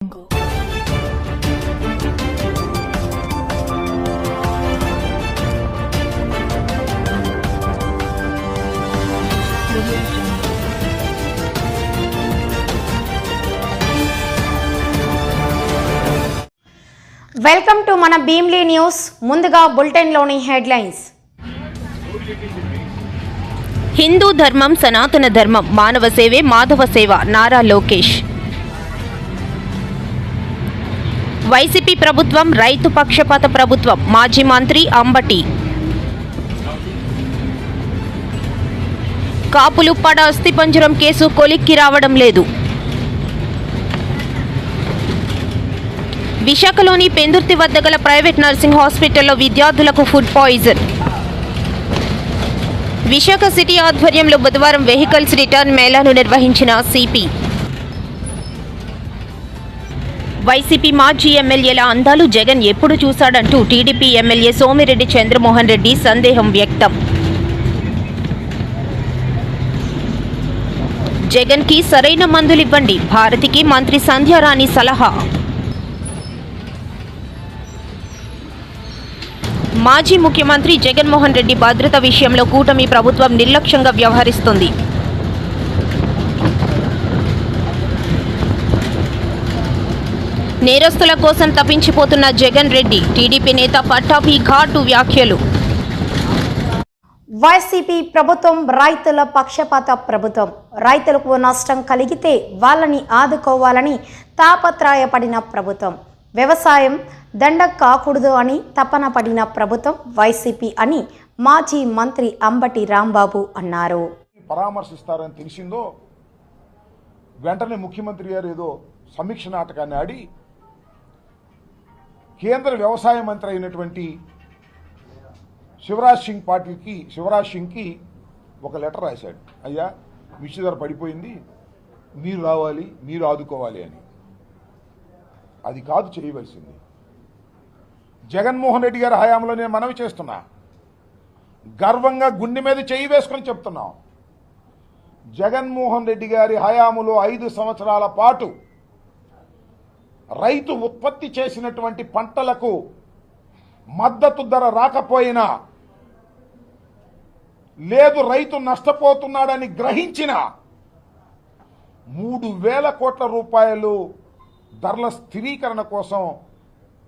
Welcome to మన Bhimli news. ముందుగా బులెటిన్లోని headlines. Hindu ధర్మం సనాతన ధర్మం, మానవ సేవే మాధవ సేవ నారా లోకేష్. వైసీపీ ప్రభుత్వం రైతు పక్షపాత ప్రభుత్వం, మాజీ మంత్రి అంబటి. కాపులుప్పాడ అస్థిపంజరం కేసు కొలిక్కి రావడం లేదు. విశాఖలోని పెందుర్తి వద్ద గల ప్రైవేట్ నర్సింగ్ హాస్పిటల్లో విద్యార్థులకు ఫుడ్ పాయిజన్. విశాఖ సిటీ ఆధ్వర్యంలో బుధవారం వెహికల్స్ రిటర్న్ మేళాను నిర్వహించిన సిపి. వైసీపీ మాజీ ఎమ్మెల్యేల అందాలు జగన్ ఎప్పుడు చూశాడంటూ టీడీపీ ఎమ్మెల్యే సోమిరెడ్డి చంద్రమోహన్ రెడ్డి సందేహం వ్యక్తం. జగన్కి సరైన మందులివ్వండి, భారతికి మంత్రి సంధ్యారాణి సలహా. మాజీ ముఖ్యమంత్రి జగన్మోహన్ రెడ్డి భద్రత విషయంలో కూటమి ప్రభుత్వం నిర్లక్ష్యంగా వ్యవహరిస్తుంది. నేరస్తుల కోసం తప్పించిపోతున్న జగన్ రెడ్డి, టీడీపీ నేత పట్టాభి ఘాటు వ్యాఖ్యలు. వైసీపీ ప్రభుత్వం రైతుల పక్షపాత ప్రభుత్వం. రైతులకు నష్టం కలిగితే వాళ్ళని ఆదుకోవాలని తాపత్రయపడిన ప్రభుత్వం. వ్యవసాయం దండ కాకూడదు అని తపన పడిన ప్రభుత్వం వైసీపీ అని మాజీ మంత్రి అంబటి రాంబాబు అన్నారు. పరామర్శిస్తారని తెలిసిందో వెంటనే ముఖ్యమంత్రి గారు ఏదో సమీక్ష నాటకాన్ని ఆడి కేంద్ర వ్యవసాయ మంత్రి అయినటువంటి శివరాజ్ సింగ్కి ఒక లెటర్ రాశాడు. అయ్యా, మిర్చి ధర పడిపోయింది, మీరు రావాలి, మీరు ఆదుకోవాలి అని. అది కాదు చేయవలసింది. జగన్మోహన్ రెడ్డి గారి హయాంలో నేను మనవి చేస్తున్నా, గర్వంగా గుండె మీద చేయి వేసుకొని చెప్తున్నాం. జగన్మోహన్ రెడ్డి గారి హయాములో 5 సంవత్సరాల పాటు రైతు ఉత్పత్తి చేసినటువంటి పంటలకు మద్దతు ధర రాకపోయినా, లేదు రైతు నష్టపోతున్నాడని గ్రహించిన 3,000 కోట్ల రూపాయలు ధరల స్థిరీకరణ కోసం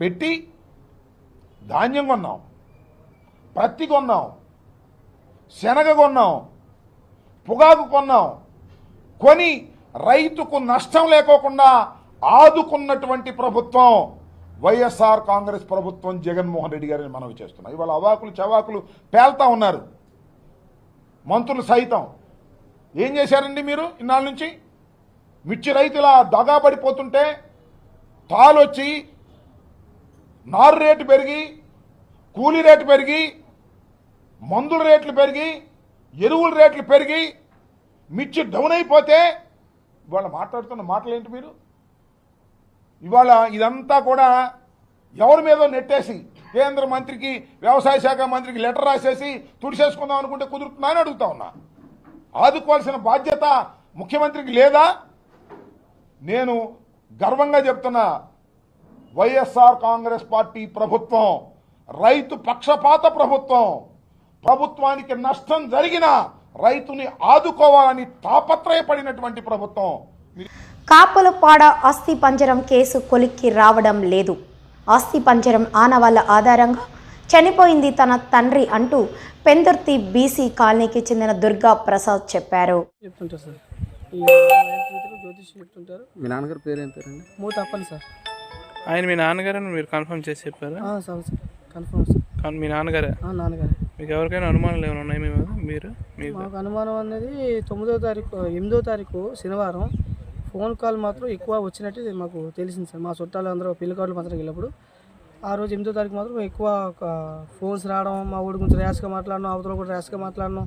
పెట్టి ధాన్యం కొన్నాం, పత్తి కొన్నాం, శనగ కొన్నాం, పొగాకు కొన్నాం. కొని రైతుకు నష్టం లేకోకుండా ఆదుకున్నటువంటి ప్రభుత్వం వైఎస్ఆర్ కాంగ్రెస్ ప్రభుత్వం, జగన్మోహన్ రెడ్డి గారిని మనవి చేస్తున్నాం. ఇవాళ అవాకులు చవాకులు పేల్తా ఉన్నారు మంత్రులు సైతం. ఏం చేశారండి మీరు ఇన్నాళ్ళ నుంచి? మిర్చి రైతుల దగాబడిపోతుంటే తాళొచ్చి నారు రేటు పెరిగి, కూలీ రేటు పెరిగి, మందుల రేట్లు పెరిగి, ఎరువుల రేట్లు పెరిగి మిర్చి డౌన్ అయిపోతే ఇవాళ మాట్లాడుతున్న మాటలేంటి మీరు? ఇవాళ ఇదంతా కూడా ఎవరి మీదో నెట్టేసి కేంద్ర మంత్రికి, వ్యవసాయ శాఖ మంత్రికి లెటర్ రాసేసి తుడిసేసుకుందాం అనుకుంటే కుదురుతుందా అని అడుగుతా ఉన్నా. ఆదుకోవాల్సిన బాధ్యత ముఖ్యమంత్రికి లేదా? నేను గర్వంగా చెప్తున్నా, వైఎస్ఆర్ కాంగ్రెస్ పార్టీ ప్రభుత్వం రైతు పక్షపాత ప్రభుత్వం. ప్రభుత్వానికి నష్టం జరిగినా రైతుని ఆదుకోవాలని తాపత్రయపడినటువంటి ప్రభుత్వం. కాపులపాడ అస్థి పంజరం కేసు కొలిక్కి రావడం లేదు. అస్థి పంజరం ఆనవాళ్ల ఆధారంగా చనిపోయింది తన తండ్రి అంటూ పెందుర్తి బీసీ కాలనీకి చెందిన దుర్గా ప్రసాద్ చెప్పారు. మీ నాన్నగారి పేరు ఏం పేరండి? మూతప్పని సార్. ఆయన మీ నాన్నగారని మీరు కన్ఫర్మ్ చేసి చెప్పారా? Sir confirm sir. మీ నాన్నగారే? నాన్నగారే. మీకు ఎవరికైనా అనుమానాలు ఏమైనా ఉన్నాయి మీరు? మాకు అనుమానం అనేది 8వ తారీఖు శనివారం ఫోన్ కాల్ మాత్రం ఎక్కువ వచ్చినట్టు మాకు తెలిసింది సార్. మా చుట్టాలు అందరూ పెళ్లి కార్డులు మాత్రం వెళ్ళినప్పుడు ఆ రోజు 8వ తారీఖు మాత్రం ఎక్కువ ఫోన్స్ రావడం, మా ఊడి గురించి ర్యాష్గా మాట్లాడడం, అవతల కూడా ర్యాష్గా మాట్లాడడం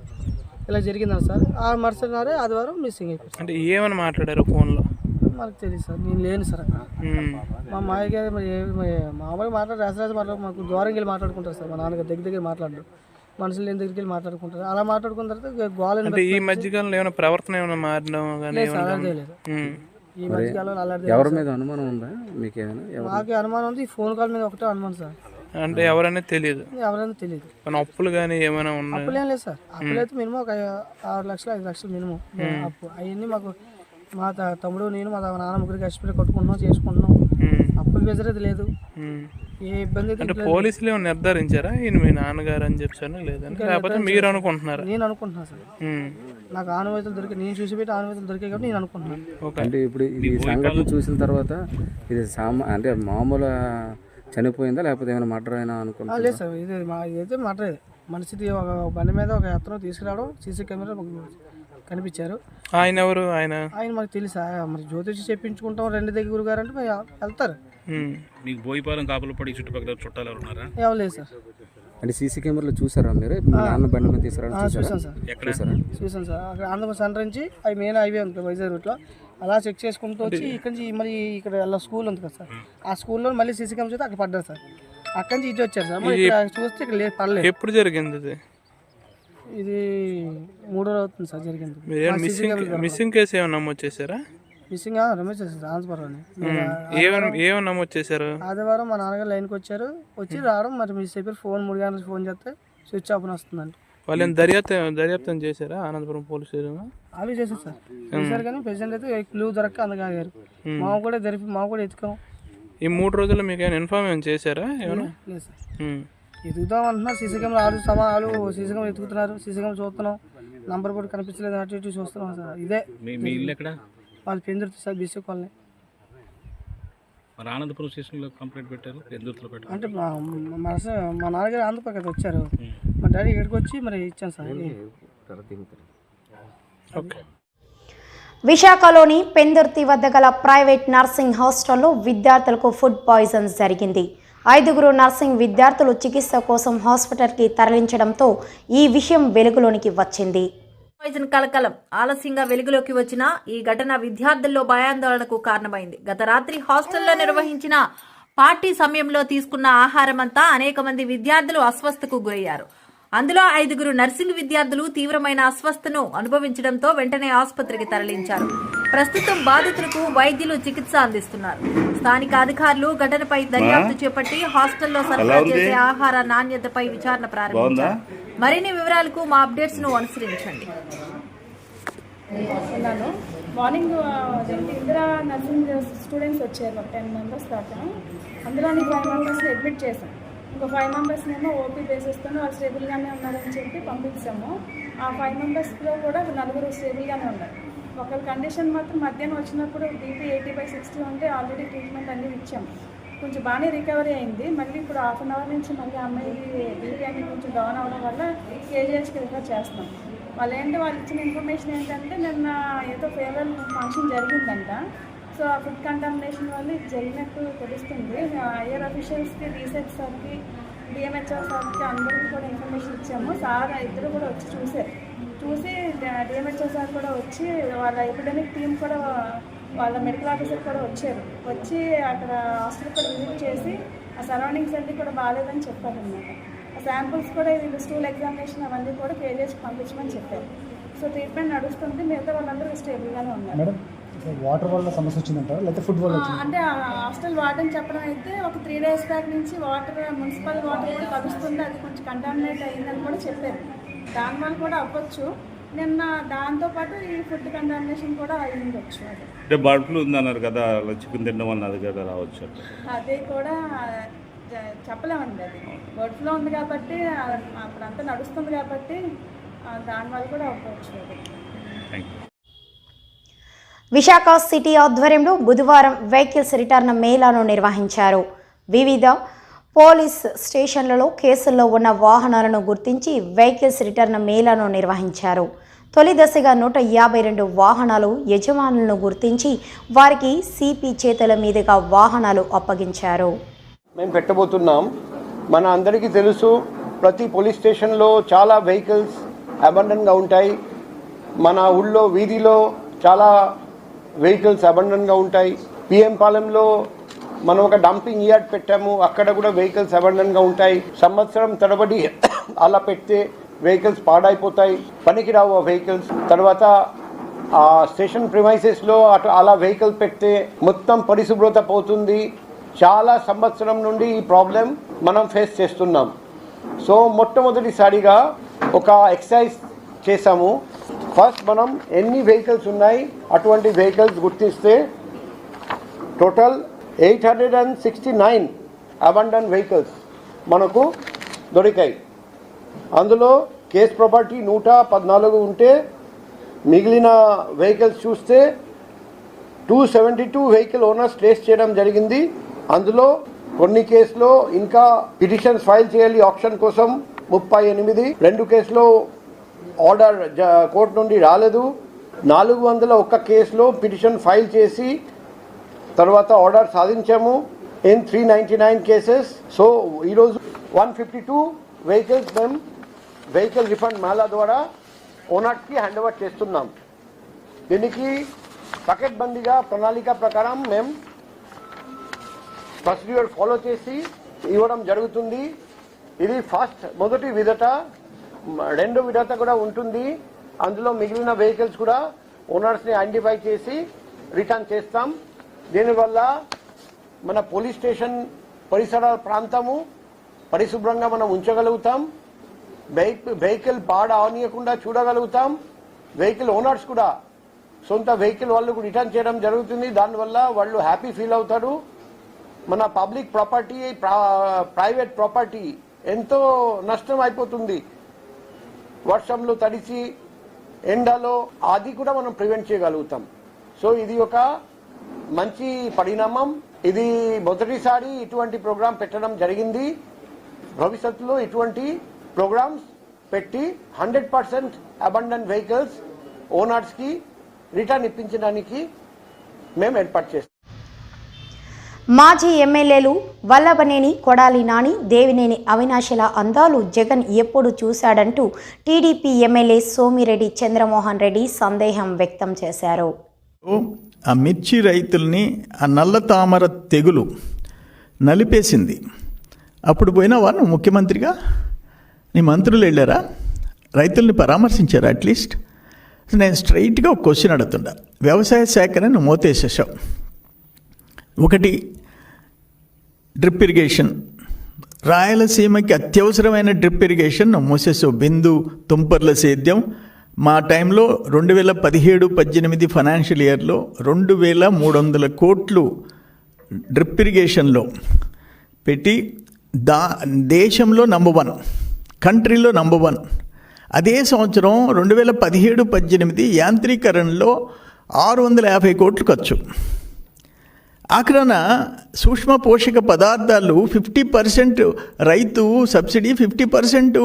ఇలా జరిగిందని సార్. ఆ మరుసటి నాడే ఆదివారం మిస్సింగ్ అయిపోయింది. అంటే ఏమని మాట్లాడారు ఫోన్లో? మనకు తెలియదు సార్, నేను లేను సార్ అక్కడ. మా మామయ్య గారు మామూలుగా రాజరాజు మాట్లాడు, మాకు దూరంగా వెళ్ళి మాట్లాడుకుంటారు సార్. మా నాన్నగారు దగ్గర మాట్లాడరు, మనుషులు లేని దగ్గరికి వెళ్ళి మాట్లాడుకుంటారు. అలా మాట్లాడుకున్న తర్వాత గోల. ఈ మధ్యకాలంలో ఏమైనా ప్రవర్తన ఏమైనా మారడం? ఈ మధ్యకాలంలో అల్లరి ఎవరి మీద అనుమానం ఉందా మీకు ఏమైనా? మాకు అనుమానం ఉంది, ఈ ఫోన్ కాల్ మీద ఒకటే అనుమానం సార్. అంటే ఎవరనేది తెలియదు. ఎవరైనా తెలియదు. కానీ అప్పులు కానీ ఏమైనా ఉన్నాయి? అప్పులు ఏం లేదు సార్. అప్పులు అయితే మినిమం ఒక 6 లక్షలు 5 లక్షలు మినిమం అప్పు. అవన్నీ మాకు మా తమ్ముడు నేను మా నాన్న ముగ్గురికి కష్టపడి కొట్టుకుంటున్నాం, చేసుకుంటున్నాం. అప్పులు బెజరేది లేదు, ఏ ఇబ్బంది అయితే అంటే పోలీసులు ఏమైనా నిర్ధారించారా ఈయన మీ నాన్నగారు అని చెప్పాను లేదని, లేకపోతే మీరు అనుకుంటున్నారా? నేను అనుకుంటున్నాను సార్. నాకు ఆనవాయితీలు దొరికాయి, నేను చూసి పెట్టి ఆనవాయితీలు దొరికాయి కాబట్టి నేను అనుకుంటున్నాను. అంటే ఇప్పుడు ఈ సంఘటన చూసిన తర్వాత ఇది అంటే మామూలు చనిపోయిందా లేకపోతే ఏమైనా మర్డర్ అయినా అనుకుంటా? లేదు సార్, ఇదైతే మర్డర్. మనిషిది ఒక బండి మీద ఒక అతను తీసుకురావడం, సీసీ కెమెరా కనిపించారు. ఆయన ఎవరు? ఆయన మాకు తెలుసా, మరి జ్యోతిషి చెప్పించుకుంటాం రెండు దగ్గర గురుగారు అంటే మరి వెళ్తారు. మీకు బోయిపాలెం కాపులపడి చుట్టుపక్కల చుట్టాలు ఎవరు ఉన్నారా? ఎవరు లేదు సార్. అంటే సీసీ కెమెరాలో చూసారా మీరు? నాన్న బండి మీద తీసుకురా? చూసాను సార్. చూసాను సార్. అక్కడ ఆంధ్రప్రదేశ్ సెంటర్ నుంచి అవి మెయిన్ హైవే ఉంటుంది వైజాగ్ రూట్లో, అలా చెక్ చేసుకుంటూ వచ్చి ఇక్కడ నుంచి మరి ఇక్కడ స్కూల్ ఉంది కదా సార్, ఆ స్కూల్లో మళ్ళీ సీసీ కెమెరా చూస్తే అక్కడ పడ్డారు సార్. అక్కడి నుంచి ఇటు వచ్చారు సార్. మరి ఇక్కడ చూస్తే ఇక్కడ లేదు, పడలేదు. ఎప్పుడు జరిగింది ఇది 3 రోజు అవుతుంది సార్ జరిగింది. మిస్సింగ్ కేసు ఏమైనా నమోదు చేశారా? మిస్సింగ్ రమేష్ చేశారు ట్రాన్స్ఫర్ అని. ఏమైనా నమోదు చేశారు? ఆదివారం మా నాన్నగారు లైన్కి వచ్చి రావడం, మరి మిస్ అయిపోయి ఫోన్ 3 గంటలకు ఫోన్ చేస్తే స్విచ్ ఆఫ్ అని వస్తుందండి. వాళ్ళని దర్యాప్తం చేశారా అనంతపురం పోలీస్ స్టేషన్? అవి చేశారు సార్, చేశారు కానీ ప్రెసిడెంట్ అయితే క్లూ దొరక్క అందుకాగారు. మా కూడా ఎత్తుకాం. ఈ 3 రోజుల్లో మీకు ఏమైనా ఇన్ఫార్మ్ చేశారా? ఏమైనా లేదు సార్. ఎదుగుదాం అంటున్నారు, సీసీ కెమెరా ఆలు సీసీ కెమెరా ఎత్తుకుతున్నారు, సీసీ కెమెరా చూస్తున్నాం, నంబర్ కూడా కనిపించలేదు, అటు ఇటు చూస్తున్నాం సార్. ఇదే మీ ఇల్లు ఎక్కడ? వాళ్ళు పెందుర్తి సార్, బీసీ కాలనీ. మరి ఆనందపురం స్టేషన్లో కంప్లైంట్ పెట్టారు, పెందుర్తిలో పెట్టారు. అంటే మా నాన్నగారు ఆంధ్రప్రదేశ్ వచ్చారు, మా డాడీ ఇక్కడికి వచ్చి మరి ఇచ్చాను సార్. విశాఖలోని పెందుర్తి వద్ద గల ప్రైవేట్ నర్సింగ్ హాస్టల్లో విద్యార్థులకు ఫుడ్ పాయిజన్ జరిగింది. 5 నర్సింగ్ విద్యార్థులు చికిత్స కోసం హాస్పిటల్కి తరలించడంతో ఈ విషయం వెలుగులోనికి వచ్చింది. పాయిజన్ కలకలం ఆలస్యంగా వెలుగులోకి వచ్చిన ఈ ఘటన విద్యార్థుల్లో భయాందోళనకు కారణమైంది. గత రాత్రి హాస్టల్లో నిర్వహించిన పార్టీ సమయంలో తీసుకున్న ఆహారమంతా అనేక మంది విద్యార్థులు అస్వస్థకు గురయ్యారు. అందులో 5 నర్సింగ్ విద్యార్థులు తీవ్రమైన అస్వస్థను అనుభవించడంతో వెంటనే ఆసుపత్రికి తరలించారు. ప్రస్తుతం బాధితులకు వైద్యులు చికిత్స అందిస్తున్నారు. స్థానిక అధికారులు ఘటనపై దర్యాప్తు చేపట్టి హాస్టల్లో సరఫరా చేసే ఆహార నాణ్యతపై విచారణ ప్రారంభించారు. మరిన్ని వివరాలకు మా అప్డేట్స్ ను అనుసరించండి. మార్నింగ్ ఇందిరా నర్సింగ్ స్టూడెంట్స్ వచ్చారు, ఒక 10 మెంబర్స్ దాకా. అందులో 5 మెంబర్స్ని అడ్మిట్ చేశాం. ఇంకో 5 మెంబర్స్నేమో ఓపీ బేసిస్తూ వాళ్ళు స్టేబుల్గానే ఉన్నారని చెప్పి పంపించాము. ఆ 5 మెంబర్స్లో కూడా 4 స్టేబుల్గానే ఉన్నారు. ఒకరి కండిషన్ మాత్రం మధ్యాహ్నం వచ్చినప్పుడు బీపీ 80/60 ఉంటే ఆల్రెడీ ట్రీట్మెంట్ అన్నీ ఇచ్చాము. కొంచెం బాగానే రికవరీ అయింది. మళ్ళీ ఇప్పుడు 1/2 అవర్ నుంచి మళ్ళీ అమ్మాయిది బీపీ అన్ని కొంచెం డౌన్ అవ్వడం వల్ల కేజీహెచ్కి రిఫర్ చేస్తున్నాం. వాళ్ళు ఇచ్చిన ఇన్ఫర్మేషన్ ఏంటంటే నిన్న ఏదో ఫేర్వెల్ ఫంక్షన్ జరిగిందంట. సో ఆ ఫుడ్ కంటామినేషన్ వల్ల ఇది జరిగినట్టు తెలుస్తుంది. హైయర్ అఫీషియల్స్కి, రీసెర్చ్ సార్కి, డిఎంహెచ్ఆర్ సార్కి అందరికీ కూడా ఇన్ఫర్మేషన్ ఇచ్చాము. సార్ ఇద్దరు కూడా వచ్చి చూసి డిఎంహెచ్ఆర్ సార్ కూడా వచ్చి వాళ్ళ ఎపిడమిక్ టీం కూడా వాళ్ళ మెడికల్ ఆఫీసర్ కూడా వచ్చి అక్కడ హాస్పిటల్ కూడా విజిట్ చేసి ఆ సరౌండింగ్స్ అన్నీ కూడా బాగాలేదని చెప్పారనమాట. ఆ శాంపుల్స్ కూడా వీళ్ళు స్టూల్ ఎగ్జామినేషన్ అవన్నీ కూడా కేజీహెచ్కి పంపించమని చెప్పారు. సో ట్రీట్మెంట్ నడుస్తుంది. మిగతా వాళ్ళందరూ స్టేబుల్గానే ఉన్నారు. వాటర్ వల్ల సమస్య వచ్చిందంటారా లేకపోతే ఫుడ్ వల్ల? అంటే హాస్టల్ వార్డెన్ చెప్పడం అయితే ఒక 3 days బ్యాక్ నుంచి మున్సిపల్ వాటర్ కూడా కలుస్తుంది, అది కొంచెం కంటామినేట్ అయ్యిందని కూడా చెప్పారు. దానివల్ల కూడా అవ్వచ్చు. నిన్న దాంతోపాటు ఈ ఫుడ్ కంటామినేషన్ కూడా అయి ఉండొచ్చు. అంటే బర్డ్ ఫ్లూ ఉందన్నారు కదా, చికెన్ తినడం వల్ల అది కదా రావచ్చు. అది కూడా చెప్పలేమండి. అది బర్డ్ ఫ్లూ ఉంది కాబట్టి అప్పుడంతా నడుస్తుంది కాబట్టి దానివల్ల కూడా అవ్వచ్చు. విశాఖ సిటీ ఆధ్వర్యంలో బుధవారం వెహికల్స్ రిటర్న్ మేళాను నిర్వహించారు. వివిధ పోలీస్ స్టేషన్లలో కేసుల్లో ఉన్న వాహనాలను గుర్తించి వెహికల్స్ రిటర్న్ మేళాను నిర్వహించారు. తొలి దశగా 152 వాహనాలు యజమానులను గుర్తించి వారికి సిపి చేతుల మీదుగా వాహనాలు అప్పగించారు. మేము పెట్టబోతున్నాం. మన అందరికీ తెలుసు, ప్రతి పోలీస్ స్టేషన్లో చాలా వెహికల్స్ అబండన్గా ఉంటాయి. మన ఊళ్ళో వీధిలో చాలా వెహికల్స్ అబండన్గా ఉంటాయి. పిఎం పాలెంలో మనం ఒక డంపింగ్ యార్డ్ పెట్టాము, అక్కడ కూడా వెహికల్స్ అబండన్గా ఉంటాయి. సంవత్సరం తరబడి అలా పెడితే వెహికల్స్ పాడైపోతాయి, పనికిరావు ఆ వెహికల్స్. తర్వాత ఆ స్టేషన్ ప్రిమైసెస్లో అటు అలా వెహికల్ పెడితే మొత్తం పరిశుభ్రత పోతుంది. చాలా సంవత్సరం నుండి ఈ ప్రాబ్లం మనం ఫేస్ చేస్తున్నాం. సో మొట్టమొదటిసారిగా ఒక ఎక్సర్సైజ్ చేసాము. ఫస్ట్ మనం ఎన్ని వెహికల్స్ ఉన్నాయి అటువంటి వెహికల్స్ గుర్తిస్తే టోటల్ 869 అబండన్ వెహికల్స్ మనకు దొరికాయి. అందులో కేస్ ప్రాపర్టీ 114 ఉంటే మిగిలిన వెహికల్స్ చూస్తే 272 వెహికల్ ఓనర్స్ ట్రేస్ చేయడం జరిగింది. అందులో కొన్ని కేసులో ఇంకా పిటిషన్స్ ఫైల్ చేయాలి ఆప్షన్ కోసం 38, 2 కేసులో ఆర్డర్ కోర్టు నుండి రాలేదు. 401 కేసులో పిటిషన్ ఫైల్ చేసి తర్వాత ఆర్డర్ సాధించాము ఇన్ 399 కేసెస్. సో ఈరోజు 152 వెహికల్స్ మేము వెహికల్ రిఫండ్ మేళా ద్వారా ఓనర్స్కి హ్యాండ్ ఓవర్ చేస్తున్నాం. దీనికి పకడ్బందీగా ప్రణాళిక ప్రకారం మేము ప్రొసీడ్యూర్ ఫాలో చేసి ఇవ్వడం జరుగుతుంది. ఇది ఫస్ట్ మొదటి విడత. రెండో విడత కూడా ఉంటుంది. అందులో మిగిలిన వెహికల్స్ కూడా ఓనర్స్ని ఐడెంటిఫై చేసి రిటర్న్ చేస్తాం. దీనివల్ల మన పోలీస్ స్టేషన్ పరిసర ప్రాంతము పరిశుభ్రంగా మనం ఉంచగలుగుతాం. వెహికల్ పాడ అవనీయకుండా చూడగలుగుతాం. వెహికల్ ఓనర్స్ కూడా సొంత వెహికల్ వాళ్ళకు రిటర్న్ చేయడం జరుగుతుంది. దానివల్ల వాళ్ళు హ్యాపీ ఫీల్ అవుతారు. మన పబ్లిక్ ప్రాపర్టీ ప్రైవేట్ ప్రాపర్టీ ఎంతో నష్టం అయిపోతుంది. వర్షంలో తడిసి ఎండలో అది కూడా మనం ప్రివెంట్ చేయగలుగుతాం. సో ఇది ఒక మంచి పరిణామం. ఇది మొదటిసారి ఇటువంటి ప్రోగ్రాం పెట్టడం జరిగింది. భవిష్యత్తులో ఇటువంటి ప్రోగ్రామ్స్ పెట్టి 100% అబండన్ వెహికల్స్ ఓనర్స్కి రిటర్న్ ఇప్పించడానికి మేము ఏర్పాటు చేస్తాం. మాజీ ఎమ్మెల్యేలు వల్లభనేని కొడాలి నాని, దేవినేని అవినాశల అందాలు జగన్ ఎప్పుడు చూశాడంటూ టీడీపీ ఎమ్మెల్యే సోమిరెడ్డి చంద్రమోహన్ రెడ్డి సందేహం వ్యక్తం చేశారు. ఆ మిర్చి రైతుల్ని ఆ నల్ల తామర తెగులు నలిపేసింది. అప్పుడు పోయినావా నువ్వు ముఖ్యమంత్రిగా? నీ మంత్రులు వెళ్ళారా? రైతుల్ని పరామర్శించారా? అట్లీస్ట్ నేను స్ట్రైట్గా ఒక క్వశ్చన్ అడుగుతుండా. వ్యవసాయ శాఖని నువ్వు మోతేసేసావు. ఒకటి డ్రిప్ ఇరిగేషన్, రాయలసీమకి అత్యవసరమైన డ్రిప్ ఇరిగేషన్ నువ్వు మూసేసావు. బిందు తుంపర్ల సేద్యం మా టైంలో 2017-18 ఫైనాన్షియల్ ఇయర్లో 2300 కోట్లు డ్రిప్ ఇరిగేషన్లో పెట్టి దేశంలో నంబర్ 1, కంట్రీలో నంబర్ 1. అదే సంవత్సరం 2017-18 యాంత్రీకరణలో 650 కోట్లు ఖర్చు. ఆఖరణ సూక్ష్మ పోషక పదార్థాలు 50% రైతు సబ్సిడీ, 50%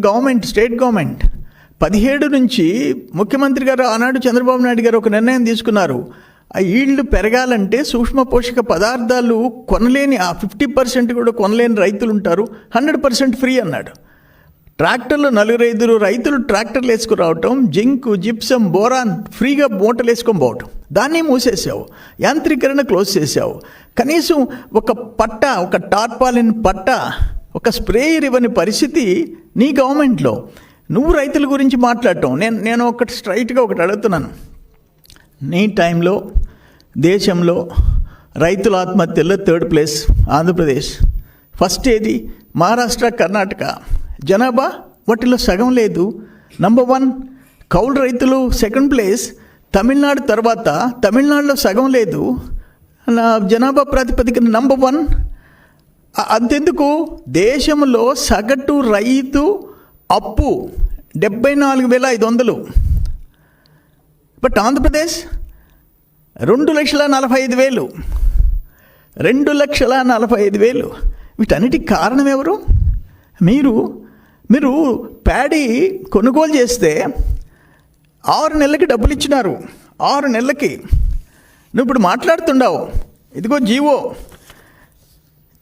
గవర్నమెంట్, స్టేట్ గవర్నమెంట్. 17 నుంచి ముఖ్యమంత్రి గారు ఆనాడు చంద్రబాబు నాయుడు గారు ఒక నిర్ణయం తీసుకున్నారు. ఆ ఈల్డ్ పెరగాలంటే సూక్ష్మ పోషక పదార్థాలు కొనలేని, ఆ 50% కూడా కొనలేని రైతులు ఉంటారు, 100% ఫ్రీ అన్నాడు. ట్రాక్టర్లు 4-5 రైతులు ట్రాక్టర్లు వేసుకురావటం, జింక్, జిప్సం, బోరాన్ ఫ్రీగా మూటలు వేసుకొని పోవటం, దాన్ని మూసేసావు. యాంత్రీకరణ క్లోజ్ చేసావు. కనీసం ఒక పట్ట, ఒక టార్పాలిన్ పట్ట, ఒక స్ప్రేయర్ ఇవ్వని పరిస్థితి నీ గవర్నమెంట్లో. నువ్వు రైతుల గురించి మాట్లాడటం. నేను ఒకటి స్ట్రైట్గా ఒకటి అడుగుతున్నాను. నీ టైంలో దేశంలో రైతుల ఆత్మహత్యల్లో 3rd ప్లేస్ ఆంధ్రప్రదేశ్. ఫస్ట్ ఏది? మహారాష్ట్ర, కర్ణాటక. జనాభా వాటిలో సగం లేదు. నంబర్ 1 కౌలు రైతులు 2nd ప్లేస్. తమిళనాడు తర్వాత తమిళనాడులో సగం లేదు. జనాభా ప్రాతిపదికన నంబర్ 1. అంతెందుకు, దేశంలో సగటు రైతు అప్పు 74,500. బట్ ఆంధ్రప్రదేశ్ 2,45,000. 2,45,000. వీటన్నిటికి కారణం ఎవరు? మీరు ప్యాడీ కొనుగోలు చేస్తే 6 నెలలకి డబ్బులు ఇచ్చినారు. 6 నెలలకి నువ్వు ఇప్పుడు మాట్లాడుతుండవు. ఇదిగో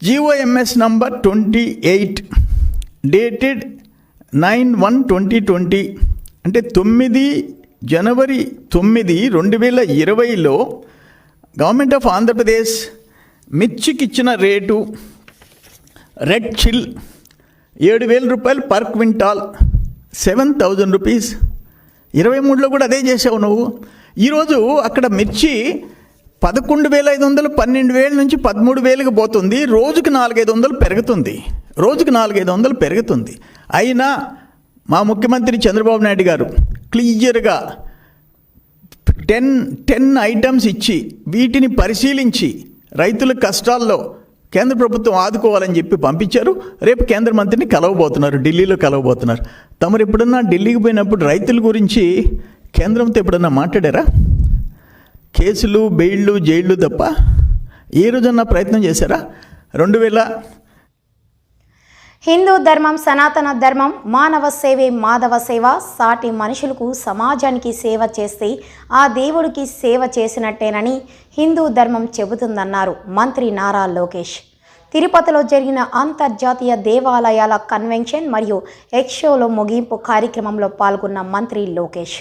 జీఓఎంఎస్ నంబర్ 28 డేటెడ్ 9/1/2020, అంటే 9 జనవరి 9, 2020లో గవర్నమెంట్ ఆఫ్ ఆంధ్రప్రదేశ్ మిర్చికి ఇచ్చిన రేటు రెడ్ చిల్ 7,000 రూపాయలు పర్ క్వింటాల్, 7,000 రూపీస్. 23లో కూడా అదే చేసావు నువ్వు. ఈరోజు అక్కడ మిర్చి 11,500 12,000 నుంచి 13,000కి పోతుంది. రోజుకి 400-500 పెరుగుతుంది. రోజుకి 400-500 పెరుగుతుంది. అయినా మా ముఖ్యమంత్రి చంద్రబాబు నాయుడు గారు క్లియర్గా 10 ఐటమ్స్ ఇచ్చి వీటిని పరిశీలించి రైతుల కష్టాల్లో కేంద్ర ప్రభుత్వం ఆదుకోవాలని చెప్పి పంపించారు. రేపు కేంద్ర మంత్రిని కలవబోతున్నారు, ఢిల్లీలో కలవబోతున్నారు. తమరు ఎప్పుడన్నా ఢిల్లీకి పోయినప్పుడు రైతుల గురించి కేంద్రంతో ఎప్పుడన్నా మాట్లాడారా? కేసులు, బెయిళ్ళు, జైళ్ళు తప్ప ఏ రోజన్నా ప్రయత్నం చేశారా? 2000 హిందూ ధర్మం సనాతన ధర్మం, మానవ సేవే మాధవ సేవ. సాటి మనుషులకు, సమాజానికి సేవ చేస్తే ఆ దేవుడికి సేవ చేసినట్టేనని హిందూ ధర్మం చెబుతుందన్నారు మంత్రి నారా లోకేష్. తిరుపతిలో జరిగిన అంతర్జాతీయ దేవాలయాల కన్వెన్షన్ మరియు ఎక్స్షోలో ముగింపు కార్యక్రమంలో పాల్గొన్న మంత్రి Lokesh.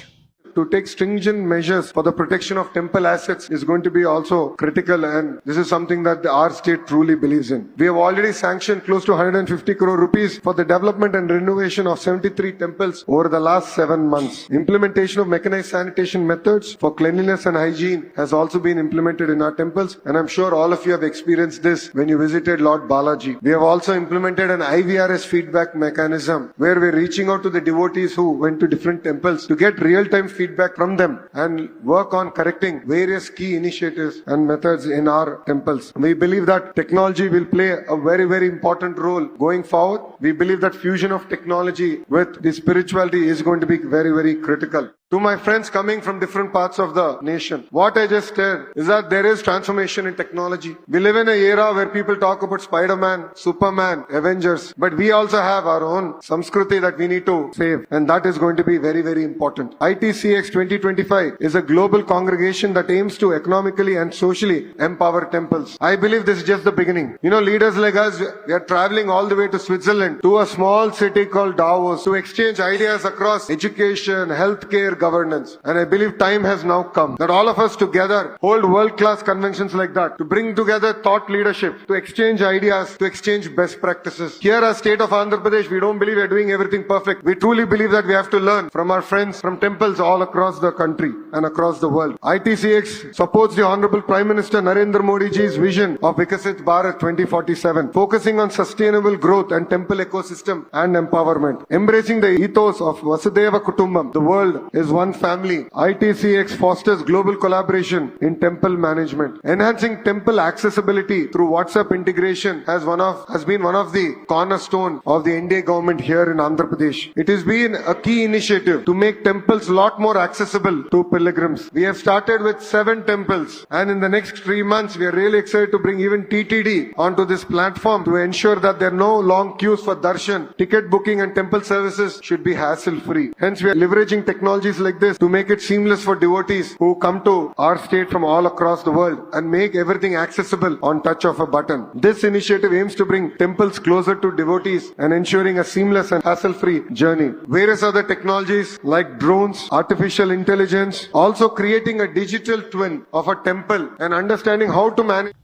To take stringent measures for the protection of temple assets is going to be also critical, and this is something that our state truly believes in. We have already sanctioned close to 150 crore rupees for the development and renovation of 73 temples over the last 7 months. Implementation of mechanized sanitation methods for cleanliness and hygiene has also been implemented in our temples, and I'm sure all of you have experienced this when you visited Lord Balaji. We have also implemented an IVRS feedback mechanism where we're reaching out to the devotees who went to different temples to get real-time feedback from them and work on correcting various key initiatives and methods in our temples. We believe that technology will play a very, very important role going forward. We believe that fusion of technology with the spirituality is going to be very, very critical. To my friends coming from different parts of the nation, what I just said is that there is transformation in technology. We live in an era where people talk about Spider-Man, Superman, Avengers, but we also have our own Samskriti that we need to save, and that is going to be very, very important. ITCX 2025 is a global congregation that aims to economically and socially empower temples. I believe this is just the beginning. You know, leaders like us, we are traveling all the way to Switzerland, to a small city called Davos, to exchange ideas across education, healthcare, governance. And I believe time has now come that all of us together hold world-class conventions like that to bring together thought leadership, to exchange ideas, to exchange best practices. Here as state of Andhra Pradesh, we don't believe we're doing everything perfect. We truly believe that we have to learn from our friends from temples all across the country and across the world. ITCX supports the Honorable Prime Minister Narendra Modi ji's vision of Vikasit Bharat 2047, focusing on sustainable growth and temple ecosystem and empowerment. Embracing the ethos of Vasudhaiva Kutumbam, the world is one family. ITCX fosters global collaboration in temple management. Enhancing temple accessibility through WhatsApp integration has been one of the cornerstone of the NDA government here in Andhra Pradesh. It has been a key initiative to make temples a lot more accessible to pilgrims. We have started with 7 temples, and in the next 3 months we are really excited to bring even TTD onto this platform to ensure that there are no long queues for darshan. Ticket booking and temple services should be hassle free. Hence we are leveraging technologies like this to make it seamless for devotees who come to our state from all across the world and make everything accessible on touch of a button. This initiative aims to bring temples closer to devotees and ensuring a seamless and hassle-free journey. Various other technologies like drones, artificial intelligence, also creating a digital twin of a temple and understanding how to manage.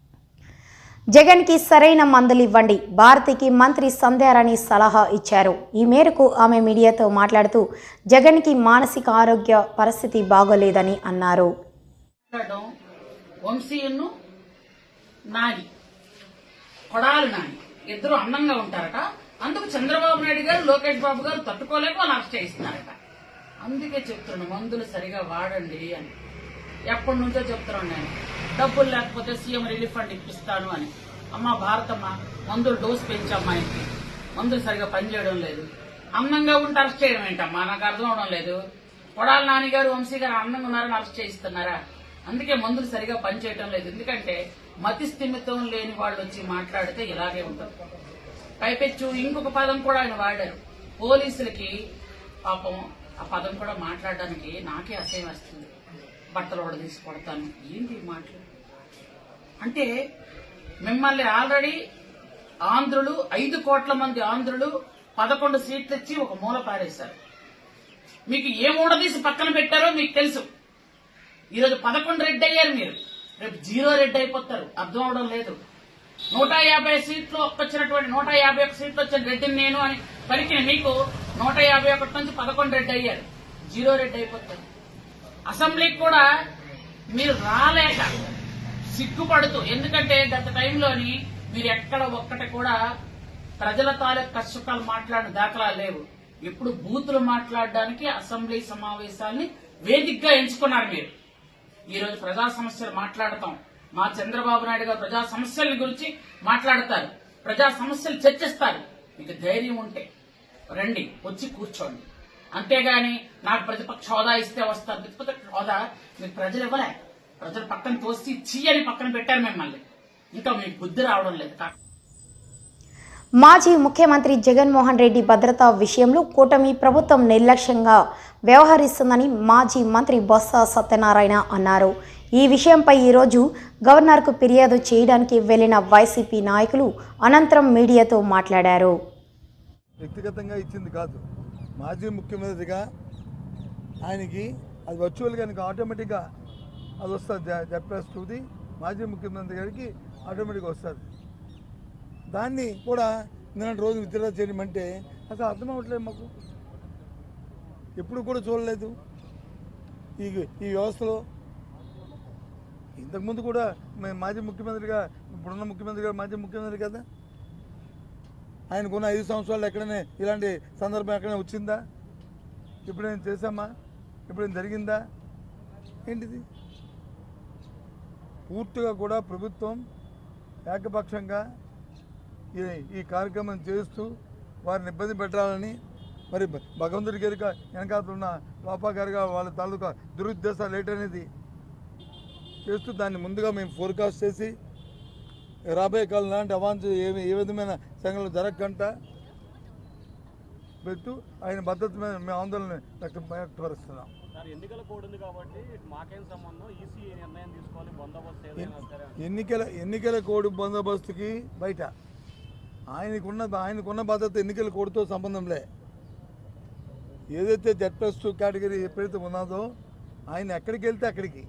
జగన్కి సరైన మందులు ఇవ్వండి, భారతికి మంత్రి సంధ్యారాణి సలహా ఇచ్చారు. ఈ మేరకు ఆమె మీడియాతో మాట్లాడుతూ జగన్కి మానసిక ఆరోగ్య పరిస్థితి బాగోలేదని అన్నారు. వంశీయును నాని కొడాలి నాని ఇద్దరు అందంగా ఉంటారట. అందుకు చంద్రబాబు నాయుడు గారు, లోకేష్ బాబు గారు తట్టుకోలేక వాళ్ళు అరెస్ట్ చేస్తున్నారట. అందుకే చెప్తున్నాను మందులు సరిగా వాడండి అని. ఎప్పటి నుంచో చెప్తున్నాను నేను. డబ్బులు లేకపోతే సీఎం రిలీఫ్ ఫండ్ ఇప్పిస్తాను అని. అమ్మ భారతమ్మ, మందులు డోసు పెంచమ్మా, ఇంటికి మందులు సరిగా పనిచేయడం లేదు. అందంగా ఉంటే అరెస్ట్ చేయడం ఏంటమ్మా, నాకు అర్థం అవడం లేదు. కొడాలి నాని గారు, వంశీ గారు అందంగా ఉన్నారని అరెస్ట్ చేయిస్తున్నారా? అందుకే మందులు సరిగా పనిచేయడం లేదు. ఎందుకంటే మతి స్థిమితం లేని వాళ్ళు వచ్చి మాట్లాడితే ఇలాగే ఉంటుంది. పైపెచ్చు ఇంకొక పదం కూడా ఆయన వాడారు. పోలీసులకి పాపం ఆ పదం కూడా మాట్లాడడానికి నాకే అసహ్యం వస్తుంది. బట్టలు కూడా తీసి కొడతాను, ఏంటి మాటలు అంటే? మిమ్మల్ని ఆల్రెడీ ఆంధ్రులు 5 కోట్ల మంది ఆంధ్రులు 11 సీట్లు ఇచ్చి ఒక మూల పారేశారు. మీకు ఏ మూడ తీసి పక్కన పెట్టారో మీకు తెలుసు. ఈరోజు 11 రెడ్డి అయ్యారు మీరు, రేపు 0 రెడ్డి అయిపోతారు. అర్థం అవడం లేదు. 150 సీట్లు వచ్చినటువంటి 151 సీట్లు వచ్చిన రెడ్డిని నేను అని పలికిన మీకు 151 నుంచి 11 రెడ్డి అయ్యారు. జీరో రేట్ అయిపోతుంది. అసెంబ్లీకి కూడా మీరు రాలేక సిగ్గుపడుతూ, ఎందుకంటే గత టైంలోని మీరు ఎక్కడ ఒక్కటి కూడా ప్రజల తాలూకు కష్టసుఖాలు మాట్లాడిన దాఖలాలు లేవు. ఇప్పుడు బూతులు మాట్లాడడానికి అసెంబ్లీ సమావేశాల్ని వేదికగా ఎంచుకున్నారు మీరు. ఈ రోజు ప్రజా సమస్యలు మాట్లాడతాం. మా చంద్రబాబు నాయుడు గారు ప్రజా సమస్యల గురించి మాట్లాడతారు, ప్రజా సమస్యలు చర్చిస్తారు. మీకు ధైర్యం ఉంటే రండి, వచ్చి కూర్చోండి. అంతేగాని నాకు ప్రతిపక్ష హోదా ఇస్తే వస్తారు. ప్రతిపక్ష హోదా మీకు ప్రజలు ఇవ్వలే. ప్రజలు పక్కన తోసి చీయని పక్కన పెట్టారు మిమ్మల్ని. ఇంకా మీకు బుద్ధి రావడం లేదు. మాజీ ముఖ్యమంత్రి జగన్మోహన్ రెడ్డి భద్రతా విషయంలో కూటమి ప్రభుత్వం నిర్లక్ష్యంగా వ్యవహరిస్తుందని మాజీ మంత్రి బొత్స సత్యనారాయణ అన్నారు. ఈ విషయంపై ఈరోజు గవర్నర్కు ఫిర్యాదు చేయడానికి వెళ్లిన వైసీపీ నాయకులు అనంతరం మీడియాతో మాట్లాడారు. వ్యక్తిగతంగా ఇచ్చింది కాదు, మాజీ ముఖ్యమంత్రిగా ఆయనకి అది వర్చువల్గా ఆయనకి ఆటోమేటిక్గా అది వస్తుంది. జెడ్+2ది మాజీ ముఖ్యమంత్రి గారికి ఆటోమేటిక్గా వస్తుంది. దాన్ని కూడా నిన్న రోజు విత్డ్రా చేయమంటే అసలు అర్థం అవ్వట్లేదు మాకు. ఎప్పుడు కూడా చూడలేదు ఈ వ్యవస్థలో. ఇంతకుముందు కూడా మేము మాజీ ముఖ్యమంత్రిగా, ఇప్పుడున్న ముఖ్యమంత్రి గారు మాజీ ముఖ్యమంత్రి కదా, ఆయనకున్న 5 సంవత్సరాలు ఎక్కడైనా ఇలాంటి సందర్భం ఎక్కడైనా వచ్చిందా? ఎప్పుడైనా చేశామా? ఎప్పుడైనా జరిగిందా? ఏంటిది? పూర్తిగా కూడా ప్రభుత్వం ఏకపక్షంగా ఈ కార్యక్రమం చేస్తూ వారిని ఇబ్బంది పెట్టాలని, మరి భగవంతుడి గారి వెనకాతున్న లోపా గారిగా వాళ్ళ తాలూకా దురుద్దేశాలు ఏంటనేది చేస్తూ దాన్ని ముందుగా మేము ఫోర్కాస్ట్ చేసి రాబోయే కాలం లాంటి అవాంఛ ఏ విధమైన సంఘటనలు జరగకుండా పెట్టు ఆయన భద్రత మీద మేము ఆందోళన వ్యక్తపరుస్తున్నాం. ఎన్నికల కోడ్ బందోబస్తుకి బయట ఆయనకున్న భద్రత ఎన్నికల కోడ్తో సంబంధంలే. ఏదైతే జెడ్+2 కేటగిరీ ఎప్పుడైతే ఉన్నదో ఆయన ఎక్కడికి వెళ్తే అక్కడికి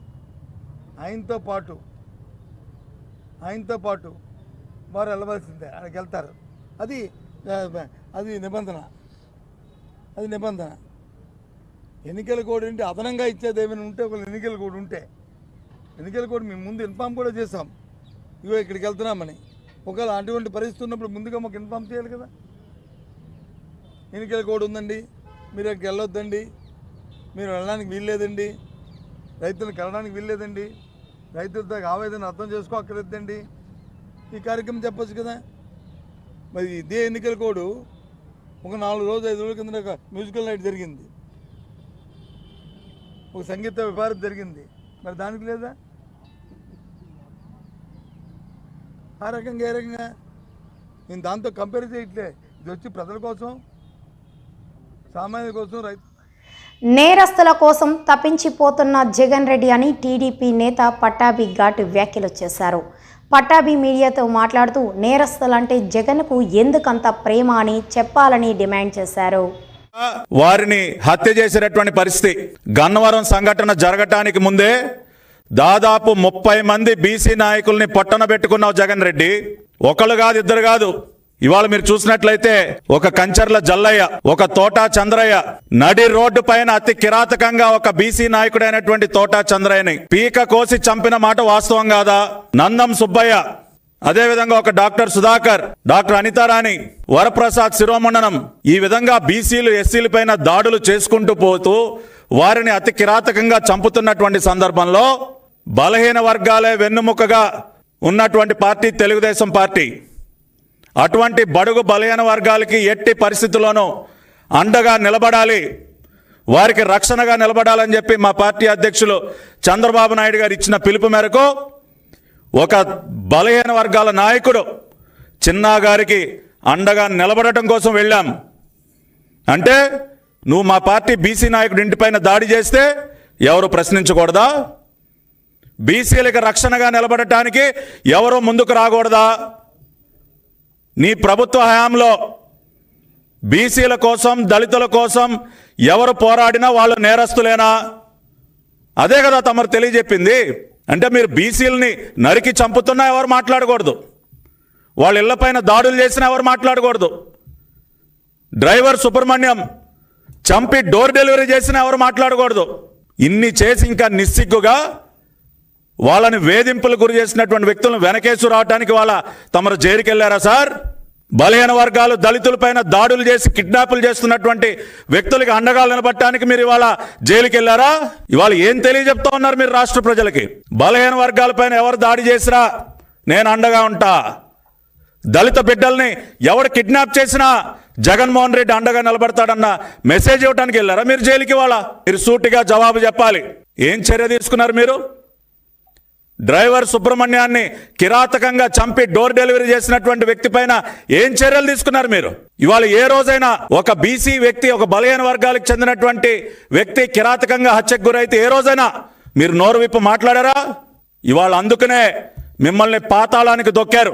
ఆయనతో పాటు వారు వెళ్ళవలసిందే, అక్కడికి వెళ్తారు. అది నిబంధన. ఎన్నికల కోడ్ ఏంటి? అదనంగా ఇచ్చేది ఏమైనా ఉంటే, ఒక ఎన్నికల కోడ్ ఉంటే, ఎన్నికల కోడ్ మేము ముందు ఇన్ఫామ్ కూడా చేసాం, ఇగో ఇక్కడికి వెళ్తున్నామని. ఒకవేళ అటువంటి పరిస్థితి ఉన్నప్పుడు ముందుగా మాకు ఇన్ఫామ్ చేయాలి కదా. ఎన్నికల కోడ్ ఉందండి, మీరు అక్కడికి వెళ్ళొద్దండి, మీరు వెళ్ళడానికి వీల్లేదండి, రైతులకు వెళ్ళడానికి వీల్లేదండి, రైతులతో ఆవేదన అర్థం చేసుకోక్కర్లేదండి, ఈ కార్యక్రమం చెప్పచ్చు కదా. మరి ఇదే ఎన్నికల కోడ్ ఒక 4 రోజులు 5 రోజుల కింద ఒక మ్యూజికల్ నైట్ జరిగింది, ఒక సంగీత విభారత జరిగింది, మరి దానికి లేదా? ఆ రకంగా ఏ రకంగా నేను దాంతో కంపేర్ చేయట్లే. ఇది వచ్చి ప్రజల కోసం, సామాన్యుల కోసం, రైతు. నేరస్తుల కోసం తప్పించిపోతున్న జగన్ రెడ్డి అని టీడీపీ నేత పట్టాభి ఘాటు వ్యాఖ్యలు చేశారు. పట్టాభి మీడియాతో మాట్లాడుతూ నేరస్తులంటే జగన్కు ఎందుకంత ప్రేమ అని చెప్పాలని డిమాండ్ చేశారు. వారిని హత్య చేసినటువంటి పరిస్థితి. గన్నవరం సంఘటన జరగటానికి ముందే దాదాపు 30 మంది బీసీ నాయకుల్ని పొట్టన పెట్టుకున్నావు జగన్ రెడ్డి. ఒకళ్ళు కాదు, ఇద్దరు కాదు. ఇవాళ మీరు చూసినట్లయితే ఒక కంచర్ల జల్లయ్య, ఒక తోటా చంద్రయ్య, నడి రోడ్డు పైన అతి కిరాతకంగా ఒక బీసీ నాయకుడైనటువంటి తోటా చంద్రయ్యని పీక కోసి చంపిన మాట వాస్తవం కాదా? నందం సుబ్బయ్య, అదేవిధంగా ఒక డాక్టర్ సుధాకర్, డాక్టర్ అనితారాణి, వరప్రసాద్ శిరోమండనం, ఈ విధంగా బీసీలు ఎస్సీల పైన దాడులు చేసుకుంటూ పోతూ వారిని అతి కిరాతకంగా చంపుతున్నటువంటి సందర్భంలో బలహీన వర్గాలే వెన్నుముకగా ఉన్నటువంటి పార్టీ తెలుగుదేశం పార్టీ. అటువంటి బడుగు బలహీన వర్గాలకి ఎట్టి పరిస్థితుల్లోనూ అండగా నిలబడాలి, వారికి రక్షణగా నిలబడాలని చెప్పి మా పార్టీ అధ్యక్షులు చంద్రబాబు నాయుడు గారు ఇచ్చిన పిలుపు మేరకు ఒక బలహీన వర్గాల నాయకుడు చిన్నా గారికి అండగా నిలబడటం కోసం వెళ్ళాం. అంటే నువ్వు మా పార్టీ బీసీ నాయకుడి ఇంటిపైన దాడి చేస్తే ఎవరు ప్రశ్నించకూడదా? బీసీలకు రక్షణగా నిలబడటానికి ఎవరు ముందుకు రాకూడదా? నీ ప్రభుత్వ హయాంలో బీసీల కోసం, దళితుల కోసం ఎవరు పోరాడినా వాళ్ళు నేరస్తులేనా? అదే కదా తమరు తెలియజెప్పింది. అంటే మీరు బీసీలని నరికి చంపుతున్నా ఎవరు మాట్లాడకూడదు, వాళ్ళ ఇళ్లపైన దాడులు చేసినా ఎవరు మాట్లాడకూడదు. డ్రైవర్ సుబ్రహ్మణ్యం చంపి డోర్ డెలివరీ చేసినా ఎవరు మాట్లాడకూడదు. ఇన్ని చేసి ఇంకా నిస్సిగ్గుగా వాళ్ళని వేధింపులు గురి చేసినటువంటి వ్యక్తులను వెనకేసు రావడానికి వాళ్ళ తమరు జైలుకి వెళ్ళారా సార్? బలహీన వర్గాలు దళితులపైన దాడులు చేసి కిడ్నాపులు చేస్తున్నటువంటి వ్యక్తులకి అండగా నిలబడటానికి మీరు ఇవాళ జైలుకి వెళ్ళారా? ఇవాళ ఏం తెలియజెప్తా ఉన్నారు మీరు రాష్ట్ర ప్రజలకి? బలహీన వర్గాలపైన ఎవరు దాడి చేసినా నేను అండగా ఉంటా, దళిత బిడ్డల్ని ఎవడు కిడ్నాప్ చేసినా జగన్మోహన్ రెడ్డి అండగా నిలబడతాడన్న మెసేజ్ ఇవ్వడానికి వెళ్ళారా మీరు జైలుకి? ఇవాళ మీరు సూటిగా జవాబు చెప్పాలి. ఏం చర్య తీసుకున్నారు మీరు? డ్రైవర్ సుబ్రహ్మణ్యాన్ని కిరాతకంగా చంపి డోర్ డెలివరీ చేసినటువంటి వ్యక్తి పైన ఏం చర్యలు తీసుకున్నారు మీరు? ఇవాళ ఏ రోజైనా ఒక బీసీ వ్యక్తి, ఒక బలహీన వర్గాలకు చెందినటువంటి వ్యక్తి కిరాతకంగా హత్యకు గురైతే ఏ రోజైనా మీరు నోరు విప్పి మాట్లాడారా? ఇవాళ అందుకనే మిమ్మల్ని పాతాళానికి దొక్కారు.